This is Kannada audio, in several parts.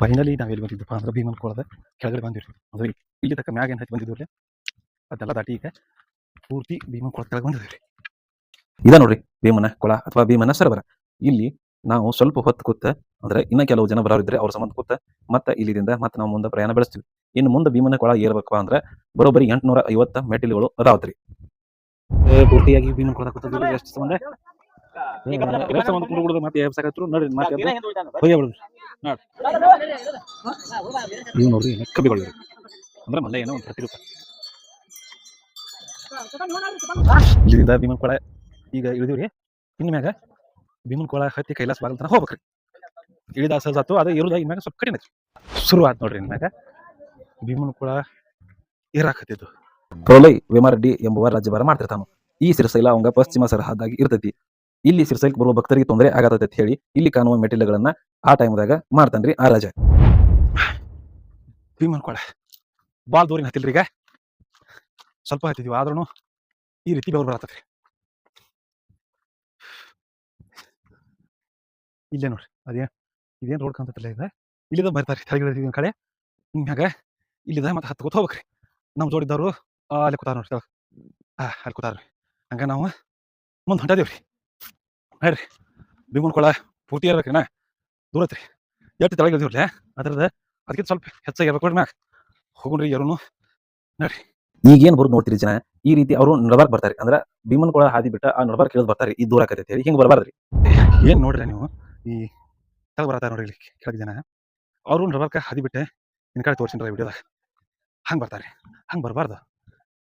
ಫೈನಲಿ ನಾವು ಎಲ್ಲಿ ಬಂದಿದ್ದಪ್ಪ ಅಂದ್ರೆ ಭೀಮನ್ ಕೊಳದ ಕೆಳಗಡೆ ಬಂದಿರಿ. ಅದು ಇಲ್ಲಿ ತಕ್ಕ ಮ್ಯಾಗ ಏನು ಹಚ್ಚಿ ಬಂದಿದ್ವಿ ಅದೆಲ್ಲ ದಾಟಿ ಈಗ ಪೂರ್ತಿ ಭೀಮನ್ ಕೊಳ ಕೆಳಗೆ ಬಂದಿದ್ದೀವಿ. ಇದ ನೋಡ್ರಿ ಭೀಮನ ಕೊಳ ಅಥವಾ ಭೀಮನ ಸರೋವರ. ಇಲ್ಲಿ ನಾವು ಸ್ವಲ್ಪ ಹೊತ್ತು ಕೂತ ಅಂದ್ರೆ ಇನ್ನ ಕೆಲವು ಜನ ಬರೋರಿದ್ರೆ ಅವ್ರ ಸಂಬಂಧ ಕೂತ ಮತ್ತೆ ಇಲ್ಲಿಂದ ಮತ್ತೆ ನಾವು ಮುಂದೆ ಪ್ರಯಾಣ ಬೆಳೆಸ್ತೀವಿ. ಇನ್ನು ಮುಂದೆ ಭೀಮನ ಕೊಳ ಏರ್ಬೇಕು ಅಂದ್ರೆ ಬರೋಬ್ಬರಿ 850 ಮೆಟ್ಟಿಲುಗಳು ಅದಾವತ್ರಿ. ಪೂರ್ತಿಯಾಗಿ ಭೀಮನ ಕೊಳ ಕೂತಿದ್ದೀವಿ. ಎಷ್ಟು ಸಂಬಂಧ ಎಷ್ಟು ಸಂಬಂಧ ಕುಡಿದು ಮತ್ತೆ ಎಬ್ಸಾಕತ್ರು ನೋಡ್ರಿ. ಮತ್ತೆ ಹೊಯ್ಯ ಬಿಡುದು ಇವ್ ನೋಡ್ರಿ ಕಬ್ಬಿಗಳು ಅಂದ್ರೆ ಮಲ್ಲ ಏನೋ ಒಂದು ಪ್ರತಿರೂಪ. ಇಲ್ಲಿಂದ ಭೀಮನ್ ಕೊಳ ಈಗ ಇಳಿದಿವ್ರಿ. ಇನ್ ಮ್ಯಾಗ ಭೀಮನ್ ಕೊಳ ಹತ್ತಿ ಕೈಲಾಸ ಬಾಗಲ್ ತನಕ ಹೋಗ್ಬೇಕ್ರಿ. ಇಳಿದ ಸಹಜಾತು ಅದೇ ಇರುದ ಇನ್ಮ್ಯಾಗ ಸ್ವಲ್ಪ ಕಡಿಮೆ ಶುರುವಾತ್ ನೋಡ್ರಿ. ಇನ್ಮ್ಯಾಗ ಭೀಮನ್ ಕೊಳ ಏರಾಕತ್ತಿದ್ದು ಪ್ರೊಲೈ ವೇಮಾರೆಡ್ಡಿ ಎಂಬುವ ರಾಜ್ಯಭಾರ ಮಾಡ್ತಿರ್ತಾನು. ಈ ಶ್ರೀಶೈಲ ಅವಂಗ ಪಶ್ಚಿಮ ಸರಹದ್ದಾಗಿ ಇರ್ತೈತಿ. ಇಲ್ಲಿ ಶ್ರೀಶೈಲಕ್ಕೆ ಬರುವ ಭಕ್ತರಿಗೆ ತೊಂದರೆ ಆಗತೈತಿ ಅಂತ ಹೇಳಿ ಇಲ್ಲಿ ಕಾಣುವ ಮೆಟ್ಟಿಲುಗಳನ್ನ ಆ ಟೈಮ್ದಾಗ ಮಾಡ್ತಾನ್ರಿ ಆ ರಾಜ. ಭೀಮನ್ ಕೊಳ ಬಾಳ್ ದೂರಿನ ಹತ್ತಿಲ್ರಿ. ಈಗ ಸ್ವಲ್ಪ ಹತ್ತಿದ್ವಿ ಆದ್ರೂ ಈ ರೀತಿ ಬೆವರು ಬರತ್ತೈತ್ರಿ. ಇಲ್ಲೇ ನೋಡ್ರಿ ಇದೇನ್ ರೋಡ್ ಕಾಣ್ತೈತಿಲ್ಲ. ಇದ ಇಲ್ಲಿದ ಬರ್ತಾರ್ರಿ ತೆಳಗಿಳಿದ ಕಡೆ. ಹಿಂಗ ಇಲ್ಲಿದ ಮತ್ತೆ ಹತ್ತು ಕೂತ್ ಹೋಗ್ಬೇಕ್ರಿ. ನಮ್ ಜೋಡಿದ್ದವ್ರು ಅಲ್ಲಿ ಕೂತಾರ ನೋಡ್ರಿ. ಅಲ್ಲಿ ಕೂತಾರ್ರಿ. ಹಂಗ ನಾವು ಮುಂದೆ ಹೊಂಟದೇವ್ರಿ. ಹೇಳ್ರಿ ಭೀಮನ್ ಕೊಳ ಪೂರ್ತಿ ಇರ್ಬೇಕ್ರಿನ ದೂರ ಐತ್ರಿ. ಎಷ್ಟು ತೆಳಗಿಳಿದಿವ್ರಲ್ಲ ಅದ್ರದ ಅದಕ್ಕಿಂತ ಸ್ವಲ್ಪ ಹೆಚ್ಚಾಗಿ ಇರ್ಬೇಕು ನೋಡ್ರಿ. ಮ್ಯಾಗ ಹೋಗ್ರಿ ಯಾರು ನೋಡ್ರಿ. ಈಗೇನ್ ಬರೋದು ನೋಡ್ತೀರಿ ಜನ ಈ ರೀತಿ ಅವರು ನಡಬಾರ್ಕ್ ಬರ್ತಾರೆ. ಅಂದ್ರೆ ಭೀಮನ್ ಕೊಳ ಹಾದಿ ಬಿಟ್ಟ ಆ ನಡಬಾರ್ಕ್ ಕೇಳದ್ ಬರ್ತಾರೆ. ಈ ದೂರ ಆಕತೈತಿ ಹೇಳಿ ಹಿಂಗ್ ಬರಬಾರ್ದ್ರಿ. ಏನ್ ನೋಡ್ರಿ ನೀವು ಈ ಕೆಳಗೆ ಬರ್ತಾರ ನೋಡ್ರಿ ಇಲ್ಲಿ ಕೆಳಗೆ ಜನ ಅವ್ರು ನಡಬಾರ್ಕ ಹಾದಿ ಬಿಟ್ಟೆ ಇನ್ ಕಡೆ ತೋರ್ಸಿನ್ರಿ ವಿಡಿಯೋದಾಗ. ಹಂಗ್ ಬರ್ತಾರೆ. ಹಂಗ್ ಬರಬಾರ್ದು.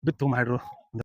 ಬಿತ್ತು ಮಾಡ್ರು